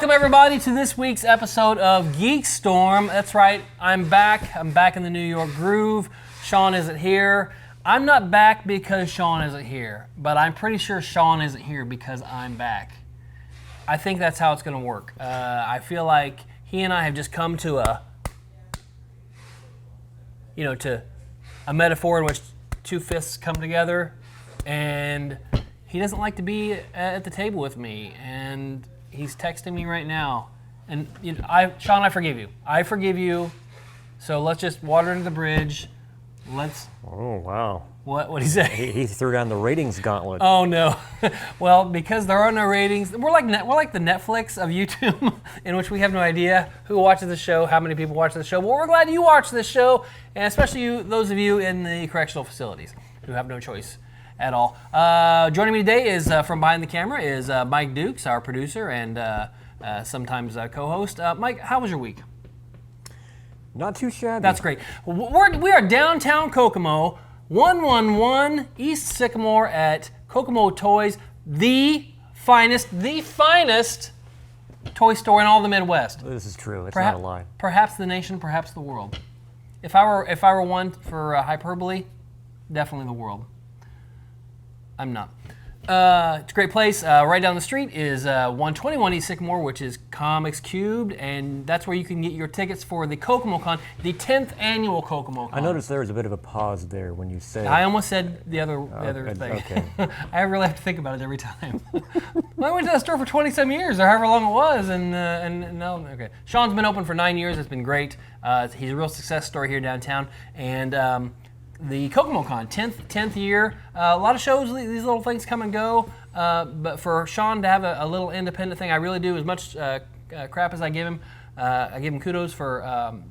Welcome, everybody, to this week's episode of GeekStorm. That's right, I'm back. I'm back in the New York groove. Sean isn't here. I'm not back because Sean isn't here, but I'm pretty sure Sean isn't here because I'm back. I think that's how it's going to work. I feel like he and I have just come to a metaphor in which two fists come together, and he doesn't like to be at the table with me, and he's texting me right now. And Sean, I forgive you. I forgive you. So let's just water under the bridge. Oh, wow. What did he say? He threw down the ratings gauntlet. Oh no. Well, because there are no ratings, we're like the Netflix of YouTube, in which we have no idea who watches the show, how many people watch the show. But we're glad you watch this show, and especially those of you in the correctional facilities who have no choice at all. Joining me today is from behind the camera is Mike Dukes, our producer and sometimes co-host. Mike, how was your week? Not too shabby. That's great. We are downtown Kokomo, 111 East Sycamore at Kokomo Toys, the finest toy store in all the Midwest. This is true. It's not a lie. Perhaps the nation, perhaps the world. If I were one for hyperbole, definitely the world. I'm not. It's a great place. Right down the street is 121 East Sycamore, which is Comics Cubed, and that's where you can get your tickets for the Kokomo Con, the 10th annual Kokomo Con. I noticed there was a bit of a pause there when you said... I almost said the other thing. Okay. I really have to think about it every time. I went to that store for 20-some years, or however long it was, and no, okay. Sean's been open for 9 years. It's been great. He's a real success story here downtown, and... the Kokomo Con, 10th year. A lot of shows, these little things come and go. But for Sean to have a little independent thing, I really do as much crap as I give him. I give him kudos for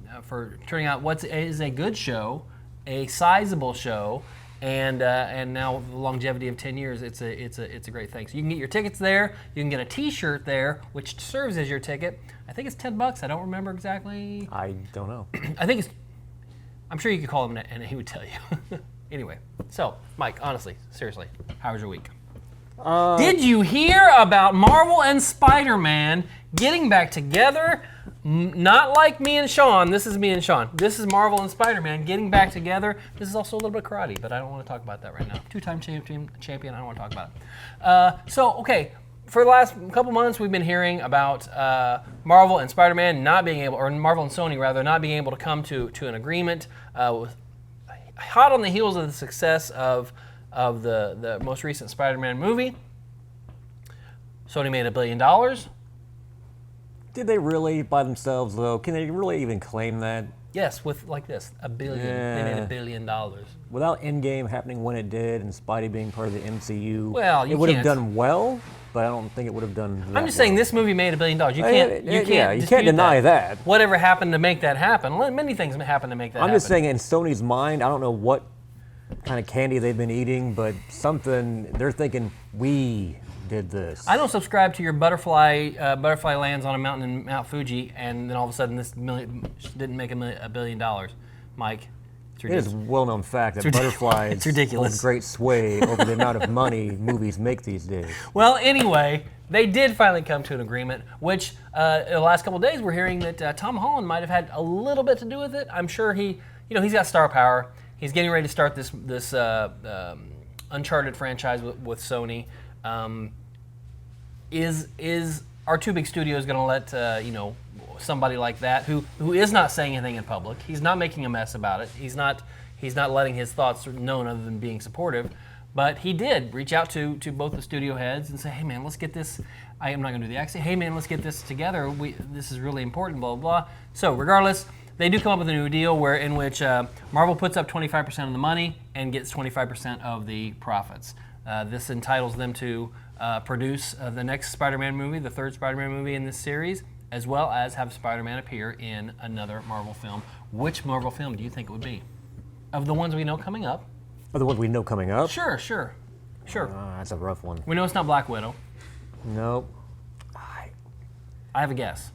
turning out what is a good show, a sizable show, and now the longevity of 10 years. It's a great thing. So you can get your tickets there. You can get a T-shirt there, which serves as your ticket. I think it's $10. I don't remember exactly. I don't know. I think it's. I'm sure you could call him and he would tell you. Anyway, so Mike, honestly, seriously, how was your week? Did you hear about Marvel and SpiderMan getting back together? Not like me and Sean. This is me and Sean. This is Marvel and SpiderMan getting back together. This is also a little bit of karate, but I don't want to talk about that right now. Two-time champion. I don't want to talk about it. Okay. For the last couple months, we've been hearing about Marvel and Spider-Man not being able, or Marvel and Sony rather, not being able to come to an agreement. Hot on the heels of the success of the most recent Spider-Man movie, Sony made $1 billion. Did they really by themselves, though? Can they really even claim that? Yes, with like this, $1 billion. Yeah. They made $1 billion. Without Endgame happening when it did and Spidey being part of the MCU, well, it would have done well, but I don't think it would have done that I'm just saying this movie made $1 billion. You can't deny that. Whatever happened to make that happen? Many things happened to make that happen. I'm just saying in Sony's mind, I don't know what kind of candy they've been eating, but something, they're thinking, we did this. I don't subscribe to your butterfly lands on a mountain in Mount Fuji, and then all of a sudden this didn't make $1 billion. Mike, it's ridiculous. It is a well-known fact that butterflies it's ridiculous. hold great sway over the amount of money movies make these days. Well, anyway, they did finally come to an agreement, which in the last couple of days we're hearing that Tom Holland might have had a little bit to do with it. I'm sure he's got star power. He's getting ready to start this Uncharted franchise with Sony. Is our two big studios going to let somebody like that who is not saying anything in public? He's not making a mess about it. He's not letting his thoughts known other than being supportive. But he did reach out to both the studio heads and say, "Hey man, let's get this." I am not going to do the accent. "Hey man, let's get this together. This is really important." Blah blah blah. So regardless, they do come up with a new deal in which Marvel puts up 25% of the money and gets 25% of the profits. This entitles them to produce the next Spider-Man movie, the third Spider-Man movie in this series, as well as have Spider-Man appear in another Marvel film. Which Marvel film do you think it would be? Of the ones we know coming up. Of the ones we know coming up? Sure. That's a rough one. We know it's not Black Widow. Nope. I have a guess.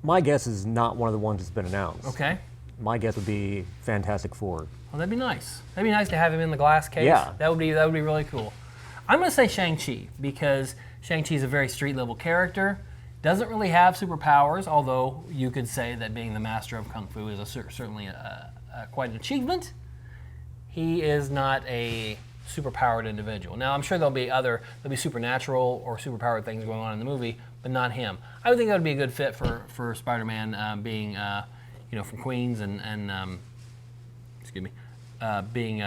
My guess is not one of the ones that's been announced. Okay. My guess would be Fantastic Four. Well, that'd be nice. That'd be nice to have him in the glass case. Yeah. That would be really cool. I'm going to say Shang-Chi because Shang-Chi is a very street-level character, Doesn't really have superpowers, although you could say that being the master of Kung Fu is certainly quite an achievement. He is not a superpowered individual. Now, I'm sure there'll be supernatural or superpowered things going on in the movie, but not him. I would think that would be a good fit for Spider-Man being, from Queens and being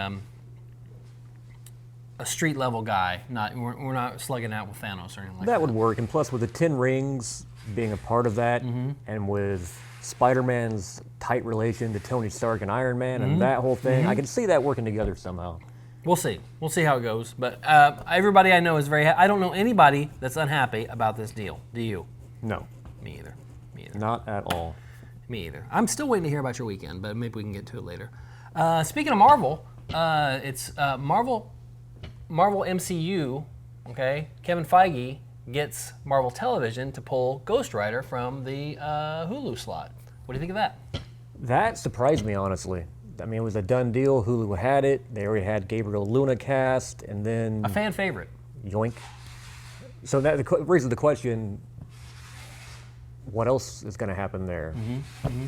a street level guy. We're not slugging out with Thanos or anything like that. That would work, and plus with the 10 rings being a part of that, and with Spider-Man's tight relation to Tony Stark and Iron Man and that whole thing, I can see that working together somehow. We'll see. We'll see how it goes. But everybody I know is very I don't know anybody that's unhappy about this deal. Do you? No. Me either. Not at all. Me either. I'm still waiting to hear about your weekend, but maybe we can get to it later. Speaking of Marvel, it's Marvel MCU, okay? Kevin Feige gets Marvel Television to pull Ghost Rider from the Hulu slot. What do you think of that? That surprised me, honestly. I mean, it was a done deal. Hulu had it. They already had Gabriel Luna cast, and then... A fan favorite. Yoink. So that raises the question, what else is going to happen there?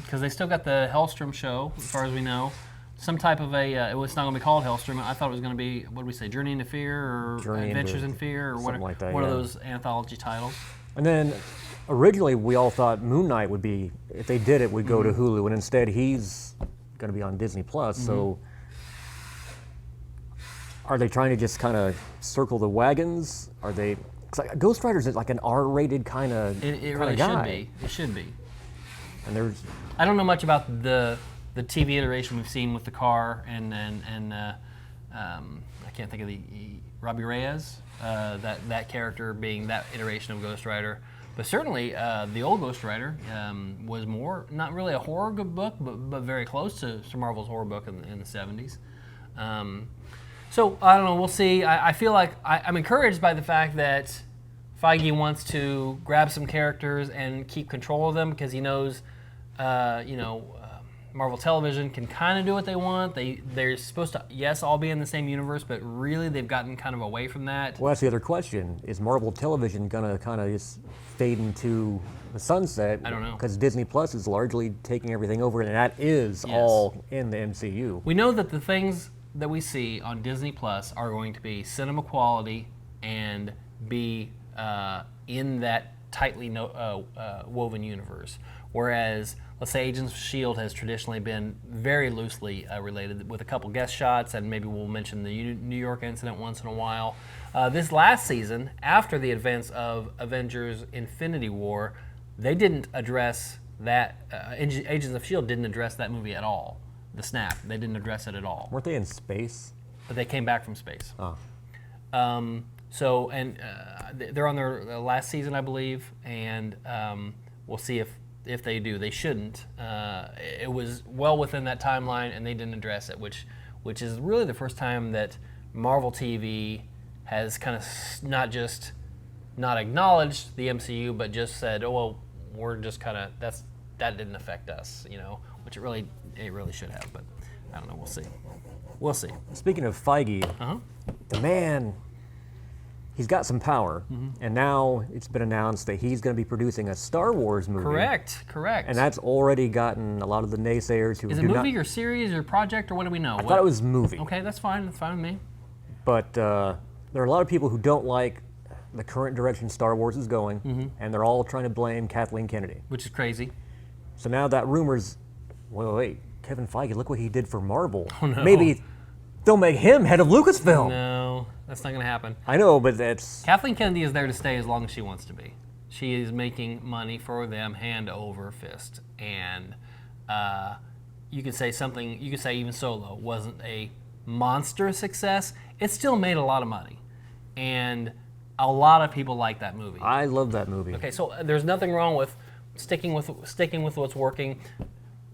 Because they still got the Hellstrom show, as far as we know. Some type of it's not going to be called Hellstrom. I thought it was going to be, what did we say, Journey into Fear or Adventures in Fear or something like that, one of those anthology titles. And then originally we all thought Moon Knight would be, if they did it, would go to Hulu, and instead he's going to be on Disney Plus. So are they trying to just kind of circle the wagons? Are they? Cause like Ghost Rider's like an R-rated kind of It really guy. should be. It should be. And I don't know much about the TV iteration we've seen with the car and I can't think of the Robbie Reyes, that character being that iteration of Ghost Rider. But certainly, the old Ghost Rider was more, not really a horror book, but very close to Marvel's horror book in the 70s. So, I don't know, we'll see. I feel like I'm encouraged by the fact that Feige wants to grab some characters and keep control of them because he knows, Marvel Television can kind of do what they want. They're supposed to, yes, all be in the same universe, but really they've gotten kind of away from that. Well, that's the other question. Is Marvel Television going to kind of just fade into the sunset? I don't know. Because Disney Plus is largely taking everything over, and that is all in the MCU. We know that the things that we see on Disney Plus are going to be cinema quality and be in that tightly woven universe. Whereas, let's say Agents of S.H.I.E.L.D. has traditionally been very loosely related with a couple guest shots, and maybe we'll mention the New York incident once in a while. This last season, after the events of Avengers Infinity War, they didn't address that, Agents of S.H.I.E.L.D. didn't address that movie at all. The snap, they didn't address it at all. Weren't they in space? But they came back from space. Oh. They're on their last season, I believe, and we'll see if they do. They shouldn't. It was well within that timeline, and they didn't address it, which is really the first time that Marvel TV has kind of not just not acknowledged the MCU, but just said, "Oh well, we're just kind of that didn't affect us," which it really should have. But I don't know. We'll see. We'll see. Speaking of Feige, the man. He's got some power, and now it's been announced that he's going to be producing a Star Wars movie. Correct. And that's already gotten a lot of the naysayers who Is it do movie or series or project or what do we know? I thought it was movie. Okay, that's fine. That's fine with me. But there are a lot of people who don't like the current direction Star Wars is going, and they're all trying to blame Kathleen Kennedy. Which is crazy. So now that rumor's, wait, Kevin Feige, look what he did for Marvel. Oh, no. Maybe they'll make him head of Lucasfilm. No, that's not going to happen. I know, but that's... Kathleen Kennedy is there to stay as long as she wants to be. She is making money for them hand over fist. And you could say even Solo wasn't a monster success. It still made a lot of money. And a lot of people like that movie. I love that movie. Okay, so there's nothing wrong with sticking with what's working.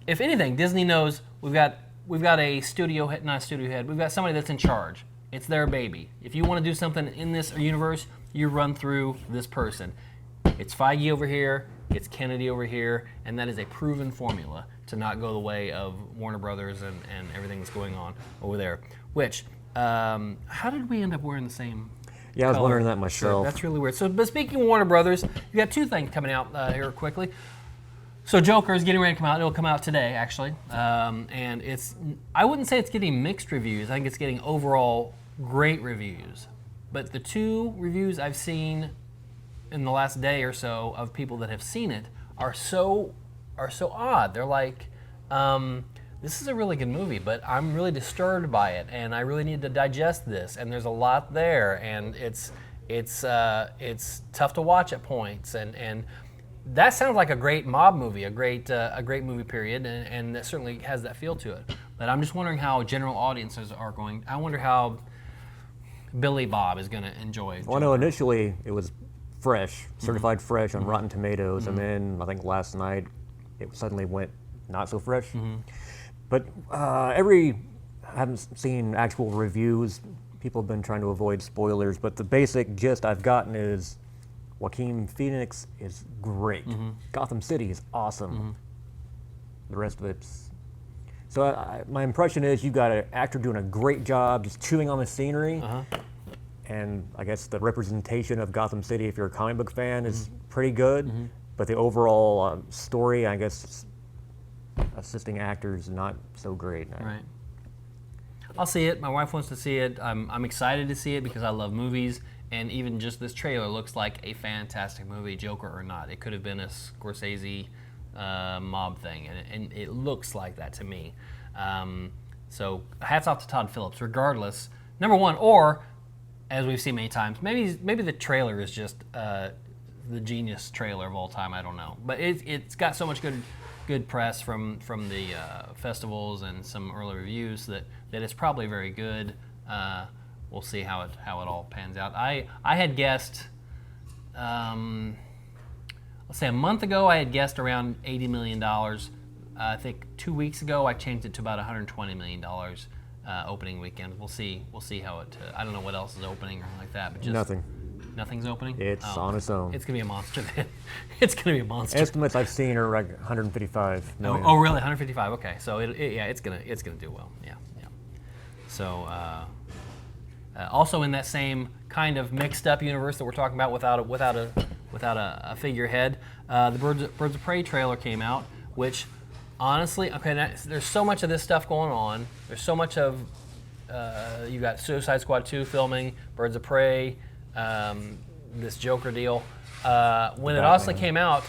If anything, Disney knows we've got a studio head, not a studio head. We've got somebody that's in charge. It's their baby. If you want to do something in this universe, you run through this person. It's Feige over here, it's Kennedy over here, and that is a proven formula to not go the way of Warner Brothers and everything that's going on over there. Which, how did we end up wearing the same? Yeah, I was color wondering that shirt. myself. That's really weird. So, but speaking of Warner Brothers, you got two things coming out here quickly. So Joker is getting ready to come out. It'll come out today, actually. And I wouldn't say it's getting mixed reviews. I think it's getting overall great reviews. But the two reviews I've seen in the last day or so of people that have seen it are so odd. They're like, this is a really good movie, but I'm really disturbed by it, and I really need to digest this. And there's a lot there, and it's tough to watch at points, and that sounds like a great mob movie, a great movie period, and that certainly has that feel to it. But I'm just wondering how general audiences are going. I wonder how Billy Bob is going to enjoy it. Well, I know initially it was fresh, certified fresh on Rotten Tomatoes, and then I think last night it suddenly went not so fresh. But I haven't seen actual reviews. People have been trying to avoid spoilers, but the basic gist I've gotten is Joaquin Phoenix is great. Gotham City is awesome. The rest of it's... So my impression is you got an actor doing a great job, just chewing on the scenery. And I guess the representation of Gotham City, if you're a comic book fan, is pretty good. But the overall story, I guess, assisting actors, not so great. Right. I'll see it. My wife wants to see it. I'm excited to see it because I love movies. And even just this trailer looks like a fantastic movie, Joker or not. It could have been a Scorsese mob thing, and it looks like that to me. So hats off to Todd Phillips, regardless. Number one, or as we've seen many times, maybe the trailer is just the genius trailer of all time. I don't know, but it's got so much good press from the festivals and some early reviews that it's probably very good. We'll see how it all pans out. I had guessed, let's say a month ago, I had guessed around $80 million. I think 2 weeks ago, I changed it to about $120 million opening weekend. We'll see how it. I don't know what else is opening or anything like that, but just nothing's opening. It's on its own. It's gonna be a monster then. It's gonna be a monster. Estimates I've seen are like 155 million. Oh, really? 155? Okay, so it's gonna do well. Yeah. So. Also in that same kind of mixed up universe that we're talking about without a figurehead, the Birds of Prey trailer came out, which honestly, there's so much of this stuff going on. There's so much of you got Suicide Squad 2 filming, Birds of Prey, this Joker deal. When it honestly came out,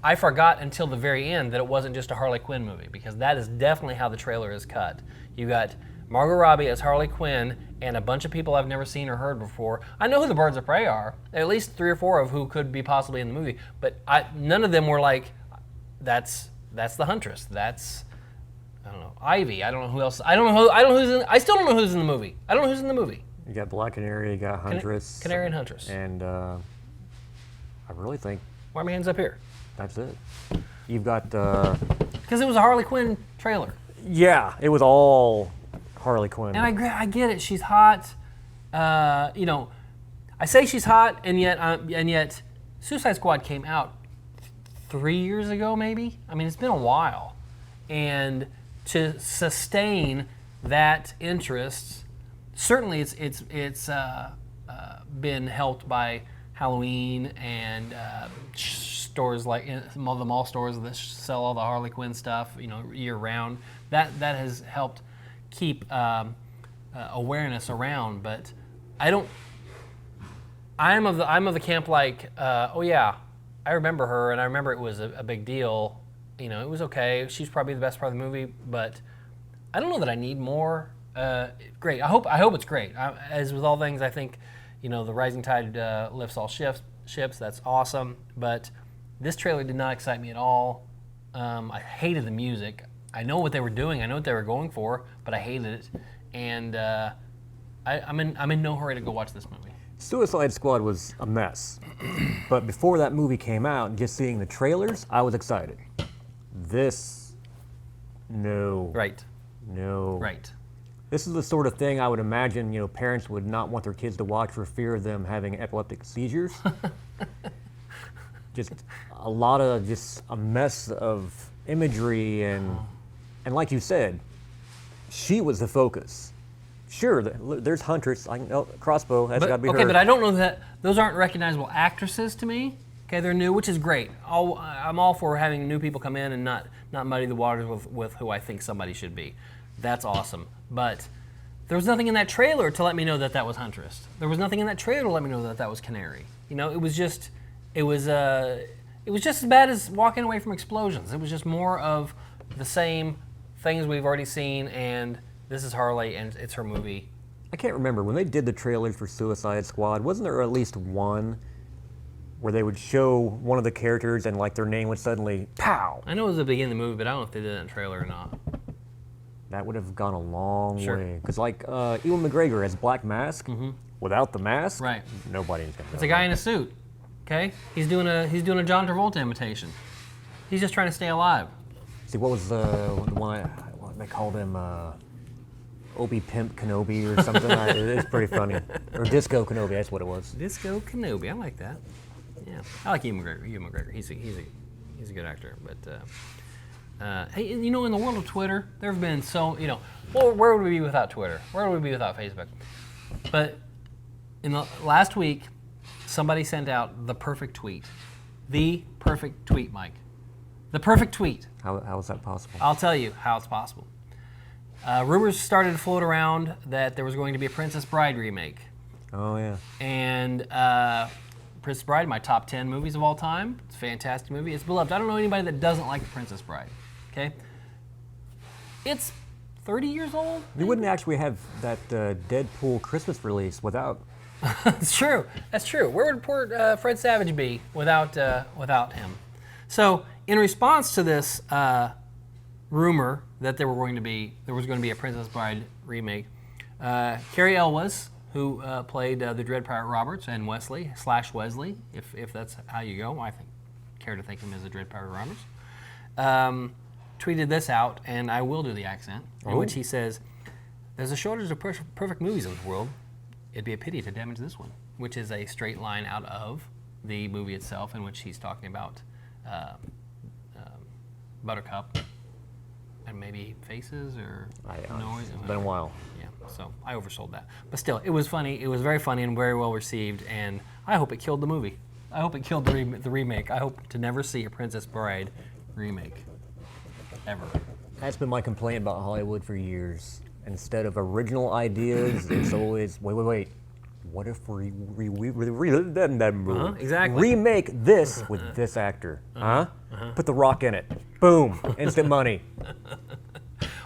I forgot until the very end that it wasn't just a Harley Quinn movie, because that is definitely how the trailer is cut. You got Margot Robbie as Harley Quinn and a bunch of people I've never seen or heard before. I know who the Birds of Prey are, at least 3 or 4 of who could be possibly in the movie, but none of them were like, that's the Huntress. That's, I don't know, Ivy. I don't know who else. I still don't know who's in the movie. I don't know who's in the movie. You got Black Canary, you got Huntress. Canary and Huntress. And I really think why are my hands up here? That's it. You've got... Because it was a Harley Quinn trailer. Yeah, it was all Harley Quinn. And I get it. She's hot. I say she's hot, and yet Suicide Squad came out 3 years ago, maybe. I mean, it's been a while, and to sustain that interest, certainly it's been helped by Halloween and stores like the mall stores that sell all the Harley Quinn stuff, year round. That has helped keep awareness around, but I'm of the camp like, oh yeah, I remember her, and I remember it was a big deal. It was okay. She's probably the best part of the movie, but I don't know that I need more. Great. I hope it's great. As with all things, I think, the rising tide lifts all ships. That's awesome, but this trailer did not excite me at all. I hated the music. I know what they were doing. I know what they were going for, but I hated it, and I'm in no hurry to go watch this movie. Suicide Squad was a mess, but before that movie came out, and just seeing the trailers, I was excited. This, no. Right. No. Right. This is the sort of thing I would imagine, parents would not want their kids to watch for fear of them having epileptic seizures. Just a lot of a mess of imagery and like you said, she was the focus. Sure, there's Huntress. Crossbow. That's got to be her. Okay, but I don't know that those aren't recognizable actresses to me. Okay, they're new, which is great. I'm all for having new people come in and not muddy the waters with who I think somebody should be. That's awesome. But there was nothing in that trailer to let me know that was Huntress. There was nothing in that trailer to let me know that was Canary. You know, it was just as bad as walking away from explosions. It was just more of the same things we've already seen, and this is Harley, and it's her movie. I can't remember. When they did the trailers for Suicide Squad, wasn't there at least one where they would show one of the characters and like their name would suddenly, pow? I know it was the beginning of the movie, but I don't know if they did it in the trailer or not. That would have gone a long way. Because like Ewan McGregor has Black Mask, without the mask, right? Nobody's gonna know. It's a guy in a suit. Okay, he's doing a John Travolta imitation. He's just trying to stay alive. See, what was the one they called him? Obi Pimp Kenobi or something. It's pretty funny. Or Disco Kenobi, that's what it was. Disco Kenobi, I like that. Yeah, I like Ewan McGregor. He's a good actor. But hey, you know, in the world of Twitter, there have been where would we be without Twitter? Where would we be without Facebook? But in the last week, somebody sent out the perfect tweet. The perfect tweet, Mike. The perfect tweet. How is that possible? I'll tell you how it's possible. Rumors started to float around that there was going to be a Princess Bride remake. Oh, yeah. And Princess Bride, my top 10 movies of all time. It's a fantastic movie. It's beloved. I don't know anybody that doesn't like The Princess Bride. Okay? It's 30 years old. You wouldn't actually have that Deadpool Christmas release without... That's true. That's true. Where would poor Fred Savage be without him? So, in response to this rumor that there was going to be a Princess Bride remake, Carrie Elwes, who played the Dread Pirate Roberts and Wesley, if that's how you go, I care to think of him as the Dread Pirate Roberts, tweeted this out, and I will do the accent, in which he says, "There's a shortage of perfect movies in this world. It'd be a pity to damage this one," which is a straight line out of the movie itself, in which he's talking about Buttercup and maybe Faces or Noise. It's been a while. Yeah, so I oversold that. But still, it was funny. It was very funny and very well received, and I hope it killed the movie. I hope it killed the remake. I hope to never see a Princess Bride remake. Ever. That's been my complaint about Hollywood for years. Instead of original ideas, it's always, wait. What if we exactly. remake this with this actor? Put The Rock in it. Boom. Instant money.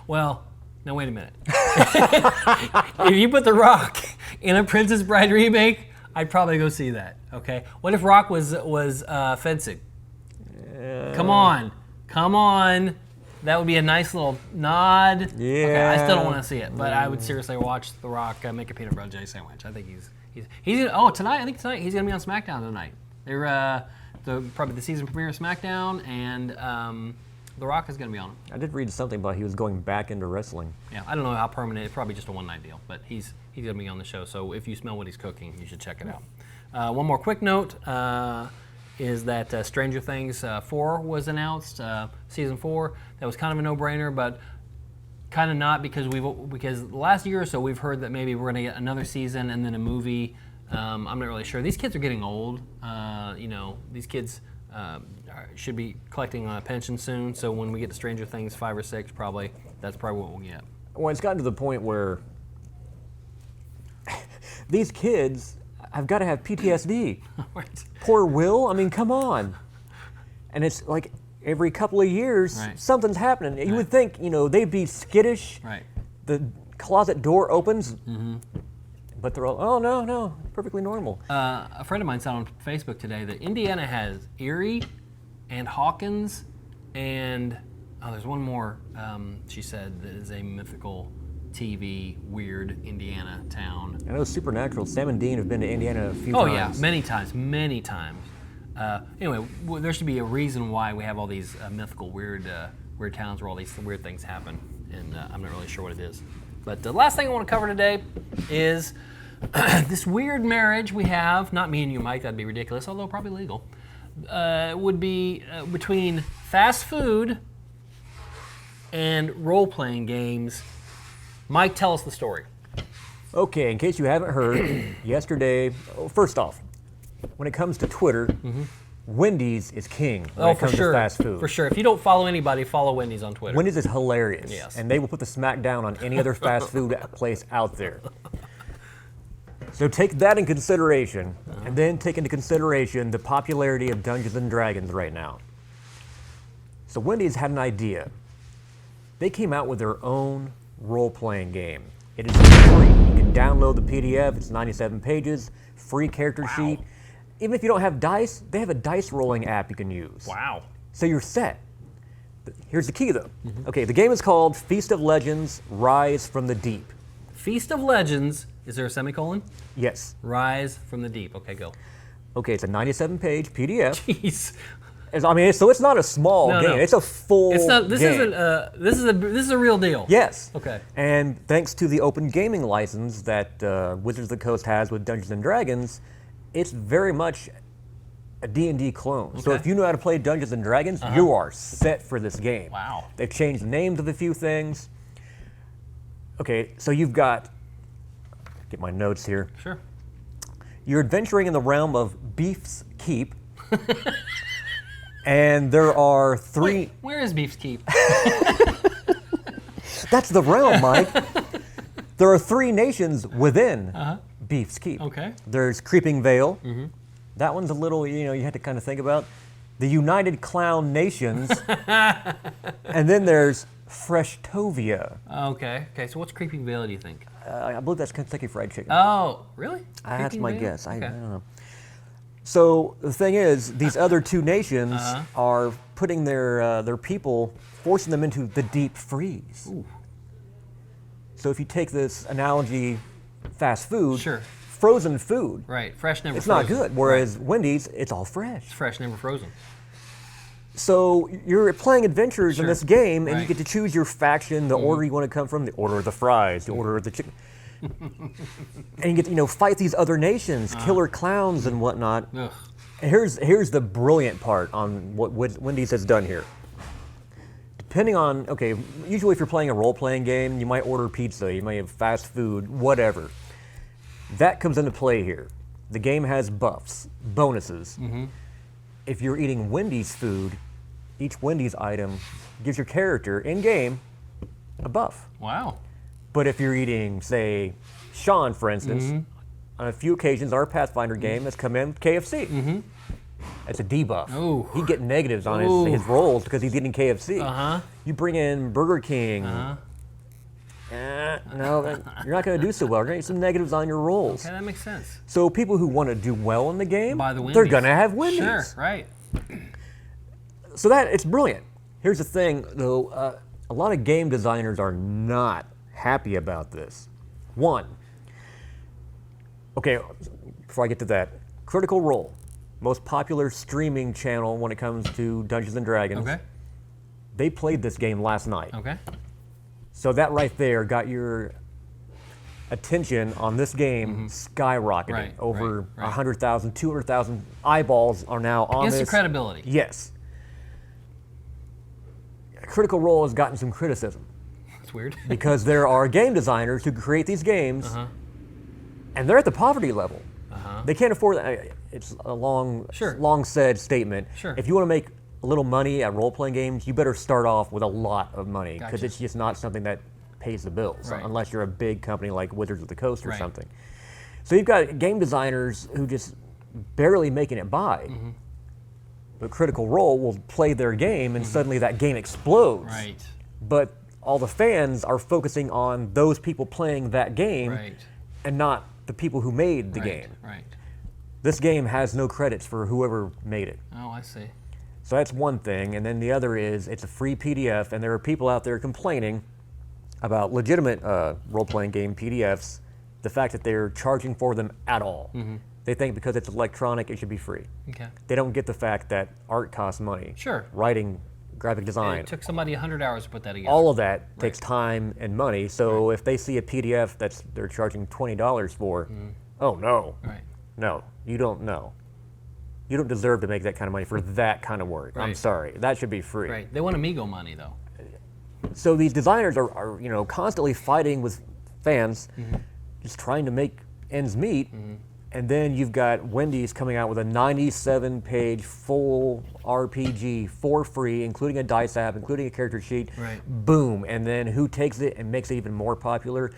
Well, now wait a minute. If you put The Rock in a Princess Bride remake, I'd probably go see that. Okay. What if Rock was fencing? Come on. That would be a nice little nod. Yeah. Okay, I still don't want to see it, but I would seriously watch The Rock make a peanut butter jelly sandwich. I think he's tonight. I think tonight he's gonna be on SmackDown tonight. They're probably the season premiere of SmackDown, and The Rock is gonna be on it. I did read something about he was going back into wrestling. Yeah, I don't know how permanent. It's probably just a one-night deal, but he's gonna be on the show. So if you smell what he's cooking, you should check it out. One more quick note. Is that Stranger Things 4 was announced, season 4. That was kind of a no-brainer, but kind of not because the last year or so we've heard that maybe we're going to get another season and then a movie. I'm not really sure. These kids are getting old. These kids should be collecting a pension soon. So when we get to Stranger Things 5 or 6, that's probably what we'll get. Well, it's gotten to the point where these kids have got to have PTSD. Right. Poor Will. I mean, come on. And it's like every couple of years, something's happening. You would think, they'd be skittish. Right. The closet door opens, but they're all, oh, no, perfectly normal. A friend of mine said on Facebook today that Indiana has Erie and Hawkins and, there's one more, she said, that is a mythical TV, weird Indiana town. I know Supernatural. Sam and Dean have been to Indiana a few times. Oh yeah, many times. Anyway, there should be a reason why we have all these mythical, weird towns where all these weird things happen, and I'm not really sure what it is. But the last thing I want to cover today is this weird marriage we have. Not me and you, Mike. That'd be ridiculous, although probably legal. Would be between fast food and role-playing games. Mike, tell us the story. Okay, in case you haven't heard, yesterday, first off, when it comes to Twitter, Wendy's is king when it comes to fast food. For sure. If you don't follow anybody, follow Wendy's on Twitter. Wendy's is hilarious. Yes. And they will put the smack down on any other fast food place out there. So take that in consideration, and then take into consideration the popularity of Dungeons & Dragons right now. So Wendy's had an idea. They came out with their own role-playing game. It is free. You can download the PDF. It's 97 pages, free character sheet. Even if you don't have dice, they have a dice rolling app you can use. Wow. So you're set. Here's the key, though. Okay, the game is called Feast of Legends: Rise from the Deep. Feast of Legends. Is there a semicolon? Yes. Rise from the Deep. Okay, go. Okay, it's a 97-page PDF. Jeez. I mean, so it's not a small game. No. It's a full It's not. This game. isn't. This is a real deal. Yes. Okay. And thanks to the open gaming license that Wizards of the Coast has with Dungeons & Dragons, it's very much a D&D clone. So Okay. if you know how to play Dungeons & Dragons, you are set for this game. Wow. They've changed the names of a few things. Okay, so you've got, get my notes here. Sure. You're adventuring in the realm of Beef's Keep. And there are three... Wait, where is Beef's Keep? That's the realm, Mike. There are 3 nations within Beef's Keep. Okay. There's Creeping Vale. That one's a little, you have to kind of think about. The United Clown Nations. And then there's Freshtovia. Okay. Okay. So what's Creeping Vale? Do you think? I believe that's Kentucky Fried Chicken. Oh, really? That's Creeping my Vale? guess. I Okay. don't know. So the thing is, these other 2 nations are putting their people, forcing them into the deep freeze. Ooh. So if you take this analogy, fast food, Sure. frozen food, Right. Fresh, never it's frozen. not good. Whereas Wendy's, it's all fresh. It's fresh, never frozen. So you're playing adventures in Sure. this game, and you Right. get to choose your faction, the order you want to come from, the order of the fries, the order of the chicken. And you get to fight these other nations, killer clowns and whatnot. Ugh. And here's the brilliant part on what Wendy's has done here. Depending on, usually if you're playing a role-playing game, you might order pizza, you might have fast food, whatever. That comes into play here. The game has buffs, bonuses. If you're eating Wendy's food, each Wendy's item gives your character in-game a buff. Wow. But if you're eating, say, Sean, for instance, on a few occasions, our Pathfinder game has come in with KFC. That's a debuff. Ooh. He'd get negatives on Ooh. his rolls because he's eating KFC. Uh-huh. You bring in Burger King. No, you're not going to do so well. You're going to get some negatives on your rolls. Okay, that makes sense. So people who want to do well in the game, Buy the they're Wendy's. going to have Wendy's. Sure. Right. So it's brilliant. Here's the thing, though. A lot of game designers are not happy about this. One, before I get to that, Critical Role, most popular streaming channel when it comes to Dungeons & Dragons. Okay. They played this game last night. Okay. So that right there got your attention on this game skyrocketing. Right, Over right. 100,000, 200,000 eyeballs are now on Instant this. credibility. Yes. Critical Role has gotten some criticism That's weird. because there are game designers who create these games, and they're at the poverty level. They can't afford that. It's a long said statement. Sure. If you want to make a little money at role-playing games, you better start off with a lot of money because Gotcha. it's just not something that pays the bills Right. unless you're a big company like Wizards of the Coast or Right. something. So you've got game designers who just barely making it by. But Critical Role will play their game and suddenly that game explodes. Right. But all the fans are focusing on those people playing that game Right. and not the people who made the Right. game. Right. This game has no credits for whoever made it. Oh, I see. So that's one thing. And then the other is it's a free PDF, and there are people out there complaining about legitimate role-playing game PDFs, the fact that they're charging for them at all. They think because it's electronic, it should be free. Okay. They don't get the fact that art costs money. Sure. Writing, graphic design. It took somebody 100 hours to put that together. All of that takes time and money. So if they see a PDF they're charging $20 for, oh no, Right. no, you don't know. You don't deserve to make that kind of money for that kind of work. I'm Right. sorry, that should be free. Right. They want Amigo money, though. So these designers are constantly fighting with fans, just trying to make ends meet. And then you've got Wendy's coming out with a 97-page full RPG for free, including a dice app, including a character sheet. Right. Boom. And then who takes it and makes it even more popular?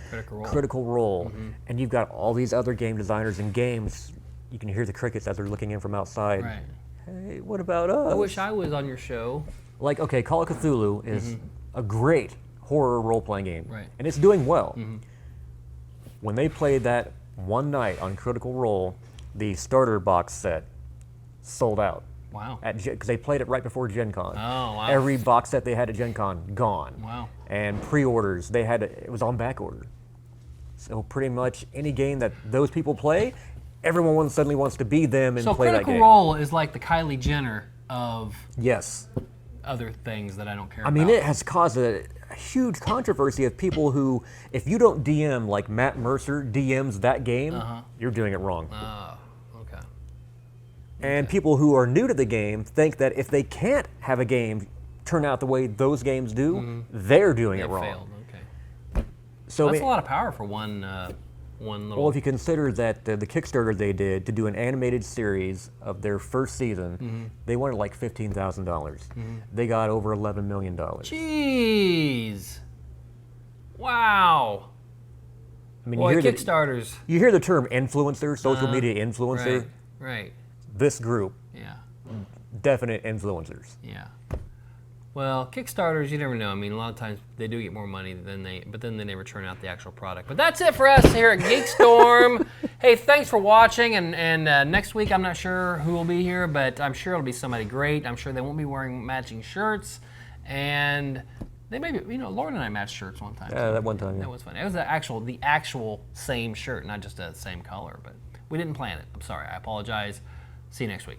Critical Role. And you've got all these other game designers and games. You can hear the crickets as they're looking in from outside. Right. Hey, what about us? I wish I was on your show. Like, okay, Call of Cthulhu is a great horror role-playing game. Right. And it's doing well. When they played that one night on Critical Role, the starter box set sold out. Wow. Because they played it right before Gen Con. Oh, wow. Every box set they had at Gen Con, gone. Wow. And pre-orders, it was on back order. So pretty much any game that those people play, everyone suddenly wants to be them and play that game. So Critical Role is like the Kylie Jenner of Yes. other things that I don't care about. I mean, it has caused a huge controversy of people who, if you don't DM like Matt Mercer DMs that game, you're doing it wrong. Oh, okay. And people who are new to the game think that if they can't have a game turn out the way those games do, they're doing it wrong. Failed. Okay. So That's a lot of power for one little. Well, if you consider that the Kickstarter they did to do an animated series of their first season, they wanted like $15,000. They got over $11 million. Jeez. Wow. I mean, Boy, you hear Kickstarters. you hear the term influencer, social media influencer. Right. This group, Yeah. definite influencers. Yeah. Well, Kickstarters, you never know. I mean, a lot of times they do get more money but then they never turn out the actual product. But that's it for us here at GeekStorm. Hey, thanks for watching. And next week, I'm not sure who will be here, but I'm sure it'll be somebody great. I'm sure they won't be wearing matching shirts. And they may be, Lauren and I matched shirts one time. Yeah, that one time. Yeah. That was funny. It was the actual same shirt, not just the same color. But we didn't plan it. I'm sorry. I apologize. See you next week.